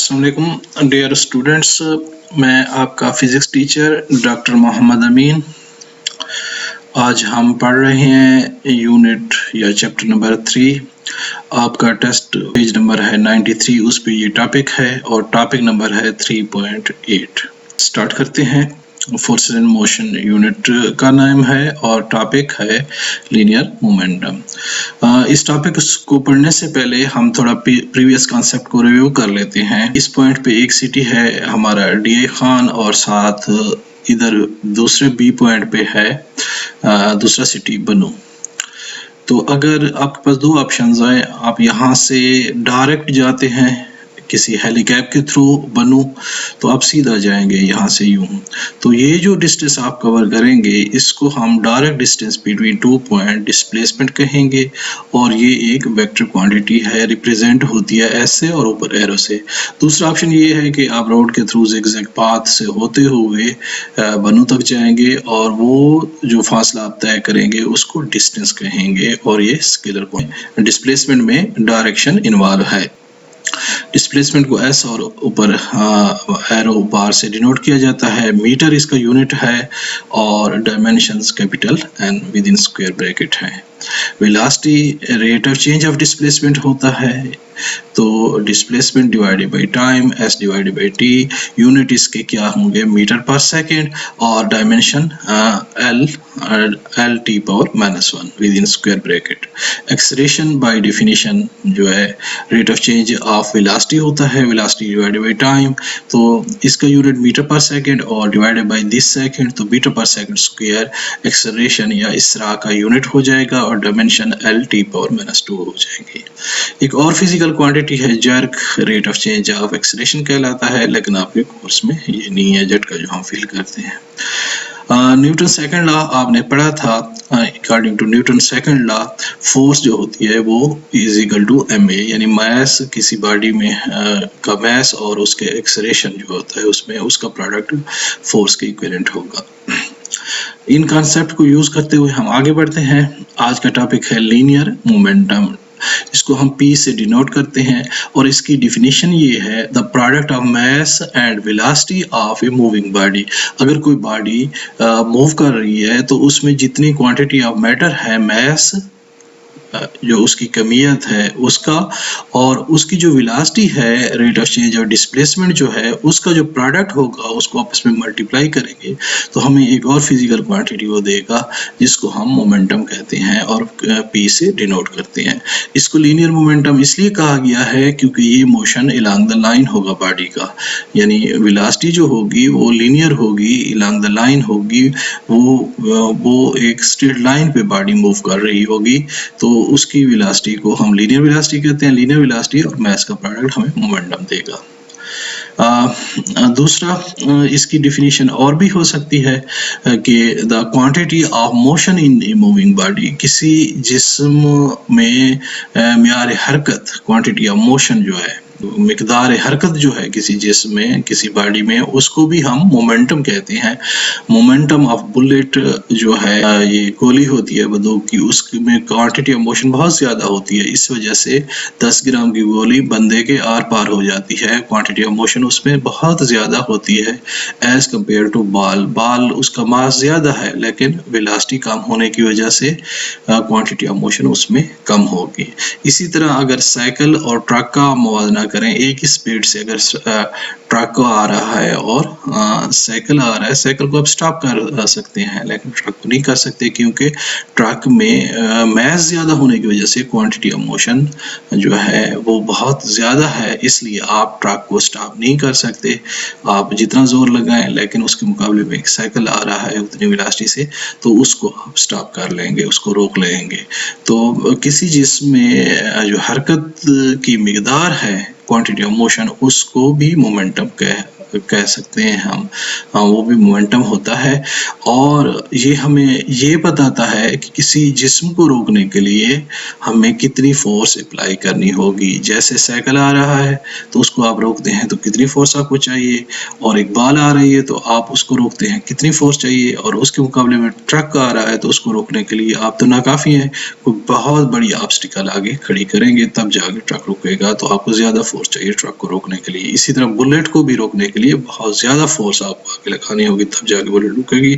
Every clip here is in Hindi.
अस्सलाम वालेकुम डियर स्टूडेंट्स, मैं आपका फिज़िक्स टीचर डॉक्टर मोहम्मद अमीन। आज हम पढ़ रहे हैं यूनिट या चैप्टर नंबर 3। आपका टेस्ट पेज नंबर है 93, उस पे ये टॉपिक है और टॉपिक नंबर है 3.8। स्टार्ट करते हैं। फोर्सेस इन मोशन यूनिट का नाम है और टॉपिक है लीनियर मोमेंटम। इस टॉपिक को पढ़ने से पहले हम थोड़ा प्रीवियस कॉन्सेप्ट को रिव्यू कर लेते हैं। इस पॉइंट पे एक सिटी है हमारा डीए खान और साथ इधर दूसरे बी पॉइंट पे है दूसरा सिटी बनू। तो अगर आपके पास दो ऑप्शंस हैं, आप यहाँ से डायरेक्ट जाते हैं किसी हेलीकैप के थ्रू बनू तो आप सीधा जाएंगे यहाँ से यूं। तो ये जो डिस्टेंस आप कवर करेंगे इसको हम direct distance between 2 point displacement कहेंगे और ये एक वेक्टर क्वांटिटी है, रिप्रेजेंट होती है एस से और ऊपर एरो से। दूसरा ऑप्शन ये है कि आप रोड के थ्रू ज़िगज़ैग पाथ से होते हुए बनू तक जाएंगे और वो जो फासला आप तय करेंगे उसको डिस्टेंस कहेंगे और ये स्केलर क्वांटिटी। डिस्प्लेसमेंट में डायरेक्शन इन्वॉल्व है। डिस्प्लेसमेंट को एस और ऊपर एरो बार से डिनोट किया जाता है। मीटर इसका यूनिट है और dimensions capital N within square bracket है। Velocity rate of change of displacement होता है, तो displacement divided by time S divided by T. Unit इसके क्या होंगे मीटर पर सेकेंड और dimension L T power -1 within square bracket. Acceleration by definition जो है rate of change of velocity होता है, वेलोसिटी डिवाइडेड बाय टाइम, तो इसका यूनिट मीटर पर सेकेंड और डिवाइडेड बाय दिस सेकेंड, तो metre per second square acceleration या इसरा का यूनिट हो जाएगा और डायमेंशन एल टी पावर -2 हो जाएगी। एक और फिजिकल क्वांटिटी है jerk, rate of change of acceleration कहलाता है, लेकिन आपके कोर्स में ये नहीं है झटका जो हम फील करते हैं। न्यूटन सेकंड लॉ आपने पढ़ा था। According to Newton second law force जो होती है वो इज इक्वल टू ma, यानी मास किसी बॉडी में का मास और उसके एक्सेलरेशन जो होता है उसमें उसका प्रोडक्ट फोर्स के इक्विवेलेंट होगा। इन कॉन्सेप्ट को यूज करते हुए हम आगे बढ़ते हैं। आज का टॉपिक है लीनियर मोमेंटम। इसको हम P से डिनोट करते हैं और इसकी डिफिनीशन ये है the product of mass and velocity of a moving body. अगर कोई बॉडी मूव कर रही है तो उसमें जितनी क्वांटिटी ऑफ मैटर है, मास जो उसकी कमियत है उसका और उसकी जो वेलोसिटी है, रेट ऑफ चेंज और डिस्प्लेसमेंट जो है उसका जो प्रोडक्ट होगा उसको आपस में मल्टीप्लाई करेंगे तो हमें एक और फिजिकल क्वांटिटी वो देगा जिसको हम मोमेंटम कहते हैं और P से डिनोट करते हैं। इसको लीनियर मोमेंटम इसलिए कहा गया है क्योंकि ये मोशन अलोंग द लाइन होगा बॉडी का, यानी वेलोसिटी जो होगी वो लीनियर होगी, अलोंग द लाइन होगी, वो एक स्ट्रेट लाइन पे बॉडी मूव कर रही होगी, तो उसकी वेलोसिटी को हम लीनियर वेलोसिटी कहते हैं। लीनियर वेलोसिटी और मास का प्रोडक्ट हमें मोमेंटम देगा। दूसरा इसकी डिफिनीशन और भी हो सकती है कि the quantity of motion in a moving body, किसी जिस्म में म्यार हरकत, क्वांटिटी ऑफ मोशन जो है, मिकदार हरकत जो है किसी जिस्म में, किसी बॉडी में, उसको भी हम मोमेंटम कहते हैं। मोमेंटम ऑफ बुलेट जो है, ये गोली होती है बंदूक की, उसमें क्वांटिटी ऑफ मोशन बहुत ज़्यादा होती है, इस वजह से 10 ग्राम की गोली बंदे के आर पार हो जाती है। क्वांटिटी ऑफ मोशन उसमें बहुत ज़्यादा होती है एज़ कम्पेयर टू बाल उसका मास ज़्यादा है लेकिन वेलोसिटी कम होने की वजह से क्वांटिटी ऑफ मोशन उसमें कम होगी। इसी तरह अगर साइकिल और ट्रक का मुवाजना करें, एक ही स्पीड से अगर ट्रक को आ रहा है और साइकिल आ रहा है, साइकिल को आप स्टॉप कर सकते हैं लेकिन ट्रक को नहीं कर सकते क्योंकि ट्रक में मास ज़्यादा होने की वजह से क्वांटिटी ऑफ मोशन जो है वो बहुत ज़्यादा है, इसलिए आप ट्रक को स्टॉप नहीं कर सकते। आप जितना ज़ोर लगाएं लेकिन उसके मुकाबले में एक साइकिल आ रहा है उतनी वेलोसिटी से, तो उसको आप स्टॉप कर लेंगे, उसको रोक लेंगे। तो किसी जिस्म में जो हरकत की मिकदार है, क्वांटिटी ऑफ मोशन, उसको भी मोमेंटम कह सकते हैं हम, वो भी मोमेंटम होता है। और ये हमें ये बताता है कि किसी जिस्म को रोकने के लिए हमें कितनी फोर्स अप्लाई करनी होगी। जैसे साइकिल आ रहा है तो उसको आप रोकते हैं तो कितनी फोर्स आपको चाहिए, और एक बाल आ रही है तो आप उसको रोकते हैं कितनी फोर्स चाहिए, और उसके मुकाबले में ट्रक आ रहा है तो उसको रोकने के लिए आप तो नाकाफ़ी हैं, कोई बहुत बड़ी ऑब्स्टिकल आगे खड़ी करेंगे तब जाके ट्रक रुकेगा, तो आपको ज़्यादा फोर्स चाहिए ट्रक को रोकने के लिए। इसी तरह बुलेट को भी रोकने के लिए बहुत ज़्यादा फोर्स आपको आगे लगानी होगी तब जाके बुलेट रुकेगी,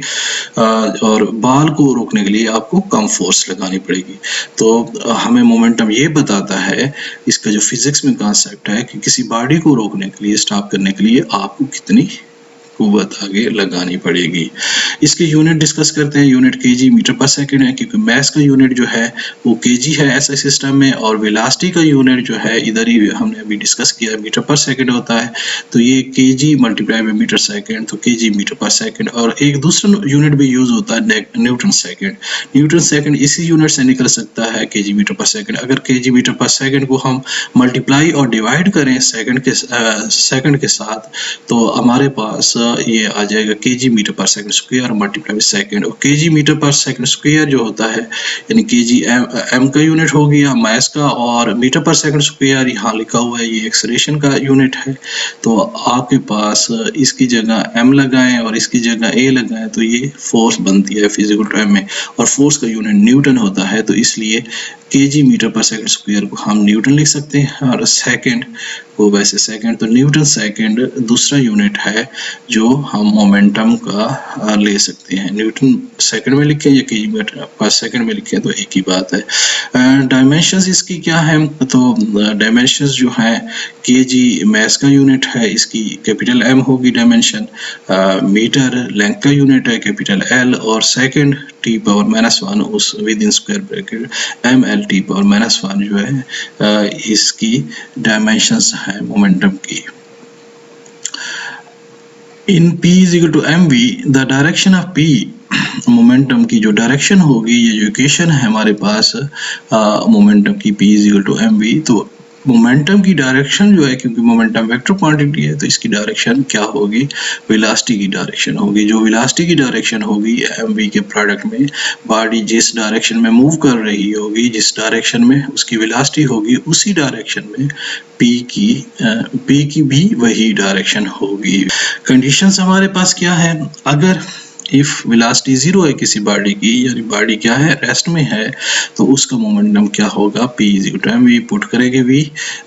और बाल को रोकने के लिए आपको कम फोर्स लगानी पड़ेगी। तो हमें मोमेंटम ये बताता है, इसका जो फिजिक्स में कॉन्सेप्ट है कि किसी बॉडी को रोकने के लिए, स्टॉप करने के लिए आपको कितनी कुव्वत आगे लगानी पड़ेगी। इसके यूनिट डिस्कस करते हैं। Unit KG metre per second है, क्योंकि मास का यूनिट जो है वो केजी है ऐसा सिस्टम में, और वेलोसिटी का यूनिट जो है इधर ही हमने अभी डिस्कस किया मीटर पर सेकंड होता है। तो ये KG multiply by metre second, तो केजी मीटर पर सेकंड। और एक दूसरा यूनिट भी यूज होता है न्यूटन सेकंड। न्यूटन सेकंड इसी यूनिट से निकल सकता है केजी मीटर पर सेकंड। अगर केजी मीटर पर सेकंड को हम मल्टीप्लाई और डिवाइड करें सेकंड के साथ, तो हमारे पास ये आ जाएगा KG metre per second square multiply by second. और KG metre per second square जो होता है यानी केजी एम का यूनिट हो गया मास का, और मीटर पर सेकंड स्क्वायर यहाँ लिखा हुआ है ये एक्सेलरेशन का यूनिट है। तो आपके पास इसकी जगह एम लगाएं और इसकी जगह ए लगाएं तो ये फोर्स बनती है फिजिकल टर्म में, और फोर्स का यूनिट न्यूटन होता है। तो इसलिए KG metre per second square को हम न्यूटन लिख सकते हैं, और सेकंड को वैसे सेकंड, तो न्यूटन सेकंड दूसरा यूनिट है जो हम मोमेंटम का ले सकते हैं। न्यूटन सेकंड में लिखें या केजी मीटर पर सेकंड में लिखें तो एक ही बात है। डायमेंशंस इसकी क्या है, तो डायमेंशंस जो है केजी मास का यूनिट है, इसकी कैपिटल एम होगी डायमेंशन, मीटर लेंथ का यूनिट है कैपिटल एल, और सेकंड टी पावर -1 उस within square bracket M L T power -1 जो है इसकी डायमेंशंस है मोमेंटम की। In P is equal to M V, the direction of P momentum की जो डायरेक्शन होगी, ये जो इक्वेशन है हमारे पास मोमेंटम की P is equal to M V, तो मोमेंटम की डायरेक्शन जो है, क्योंकि मोमेंटम वेक्टर क्वांटिटी है तो इसकी डायरेक्शन क्या होगी, वेलोसिटी की डायरेक्शन होगी। जो वेलोसिटी की डायरेक्शन होगी एम वी के प्रोडक्ट में, बॉडी जिस डायरेक्शन में मूव कर रही होगी, जिस डायरेक्शन में उसकी वेलोसिटी होगी, उसी डायरेक्शन में पी की भी वही डायरेक्शन होगी। कंडीशंस हमारे पास क्या है, अगर इफ वेलोसिटी 0 है किसी बॉडी की, यानी बॉडी क्या है, रेस्ट में है, तो उसका मोमेंटम क्या होगा, P is equal to M V. Put करेंगे V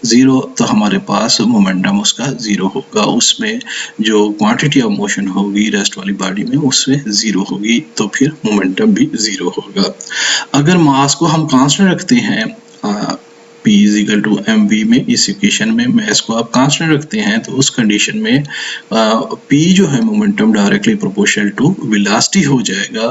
0 तो हमारे पास मोमेंटम उसका 0 होगा। उसमें जो क्वांटिटी ऑफ मोशन होगी रेस्ट वाली बॉडी में उसमें 0 होगी, तो फिर मोमेंटम भी 0 होगा। अगर मास को हम कांस्टेंट रखते हैं P is equal to M V में, इस इक्वेशन में मास को आप कांस्टेंट रखते हैं, तो उस कंडीशन में P जो है momentum directly proportional to velocity हो जाएगा।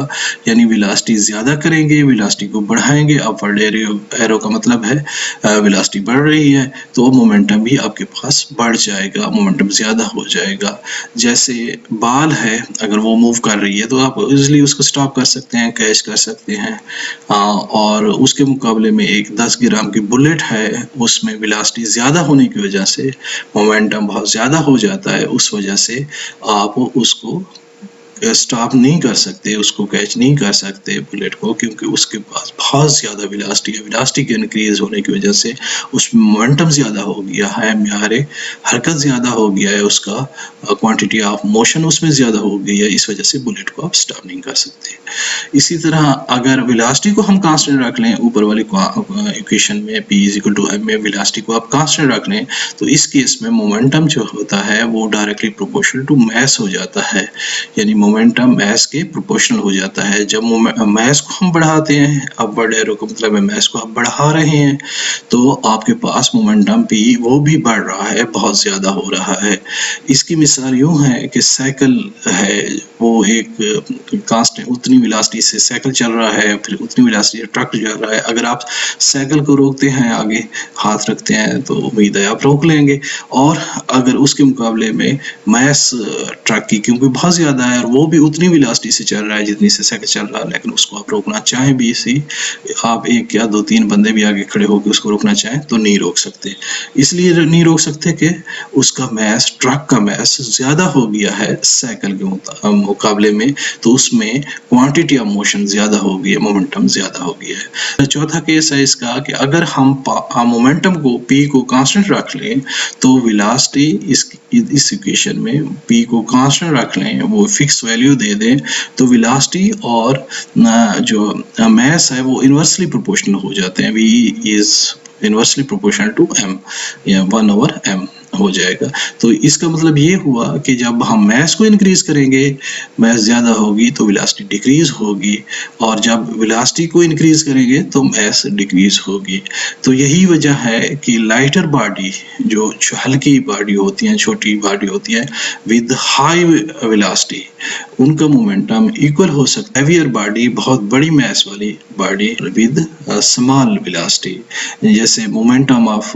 यानी वेलोसिटी ज़्यादा करेंगे, वेलोसिटी को बढ़ाएंगे, अपवर्ड एरो का मतलब है वेलोसिटी बढ़ रही है तो मोमेंटम भी आपके पास बढ़ जाएगा, मोमेंटम ज़्यादा हो जाएगा। जैसे बाल है, अगर वो मूव कर रही है तो आप इजीली उसको स्टॉप कर सकते हैं, कैच कर सकते हैं, और उसके मुकाबले में एक 10 ग्राम की बुलेट है, उसमें वेलोसिटी ज़्यादा होने की वजह से मोमेंटम बहुत ज़्यादा हो जाता है, उस वजह से आप उसको स्टॉप नहीं कर सकते, उसको कैच नहीं कर सकते बुलेट को, क्योंकि उसके पास बहुत ज़्यादा वेलोसिटी है। वेलोसिटी के इंक्रीज होने की वजह से उसमें मोमेंटम ज़्यादा हो गया है, म्यार हरकत ज़्यादा हो गया है, उसका क्वांटिटी ऑफ मोशन उसमें ज़्यादा हो गई है, इस वजह से बुलेट को आप स्टॉप नहीं कर सकते। इसी तरह अगर वेलोसिटी को हम कांस्टेंट रख लें, ऊपर वाली इक्वेशन में P is equal to M में वेलोसिटी को आप कांस्टेंट रख लें, तो इस केस में मोमेंटम जो होता है वो डायरेक्टली प्रोपोर्शनल टू मास हो जाता है, यानी मोमेंटम मास के प्रोपोर्शनल हो जाता है। जब मास को हम बढ़ाते हैं, अपवर्ड एरो का मतलब है मास को आप बढ़ा रहे हैं, तो आपके पास मोमेंटम P वो भी बढ़ रहा है, बहुत ज़्यादा हो रहा है। इसकी मिसाल यूँ है कि साइकिल है, वो एक कांस्टेंट उतनी वेलोसिटी से साइकिल चल रहा है, फिर उतनी वेलोसिटी से ट्रक चल रहा है। अगर आप साइकिल को रोकते हैं, आगे हाथ रखते हैं, तो उम्मीद है आप रोक लेंगे। और अगर उसके मुकाबले में मास ट्रक की क्योंकि बहुत ज़्यादा है और वो भी उतनी वेलोसिटी से चल रहा है जितनी से साइकिल चल रहा है, लेकिन उसको आप रोकना चाहें भी, इसी आप एक या 2-3 बंदे भी आगे खड़े होकर उसको रोकना चाहें तो नहीं रोक सकते। इसलिए नहीं रोक सकते कि उसका मास, ट्रक का मास ज़्यादा हो गया है साइकिल के मुकाबले में, तो उसमें क्वांटिटी ऑफ मोशन ज़्यादा हो गई है, मोमेंटम ज़्यादा हो गया है। चौथा केस है इसका कि अगर हम मोमेंटम को p को कांस्टेंट रख लें, तो वेलोसिटी इस इक्वेशन में p को कांस्टेंट रख लें, वो फिक्स वैल्यू दे दें, तो वेलोसिटी और जो मास है वो इन्वर्सली प्रोपोर्शनल हो जाते हैं। v is inversely proportional to m, या 1/m हो जाएगा। तो इसका मतलब ये हुआ कि जब हम मास को इंक्रीज करेंगे, मास ज़्यादा होगी तो वेलोसिटी डिक्रीज होगी, और जब वेलोसिटी को इंक्रीज करेंगे तो मास डिक्रीज होगी। तो यही वजह है कि लाइटर बॉडी, जो हल्की बॉडी होती हैं, छोटी बॉडी होती हैं, विद हाई वेलोसिटी, उनका मोमेंटम इक्वल हो सकता है हैवियर बॉडी, बहुत बड़ी मास वाली बॉडी विद स्मॉल वेलोसिटी। जैसे मोमेंटम ऑफ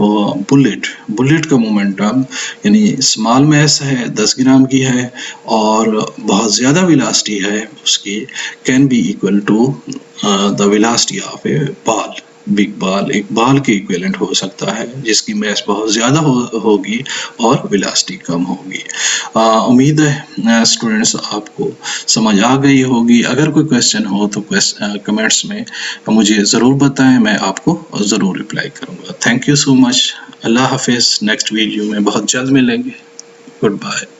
बुलेट का मोमेंटम यानी स्मॉल मास है, 10 ग्राम की है, और बहुत ज़्यादा वेलोसिटी है उसकी, can be equal to the velocity of a ball. Big ball एक बॉल के इक्विवेलेंट हो सकता है, जिसकी मास बहुत ज़्यादा होगी और वेलोसिटी कम होगी। उम्मीद है स्टूडेंट्स आपको समझ आ गई होगी। अगर कोई क्वेश्चन हो तो कमेंट्स में मुझे ज़रूर बताएं, मैं आपको ज़रूर रिप्लाई करूँगा। Thank you so much. अल्लाह हाफिज़। नेक्स्ट वीडियो में बहुत जल्द मिलेंगे। Good bye.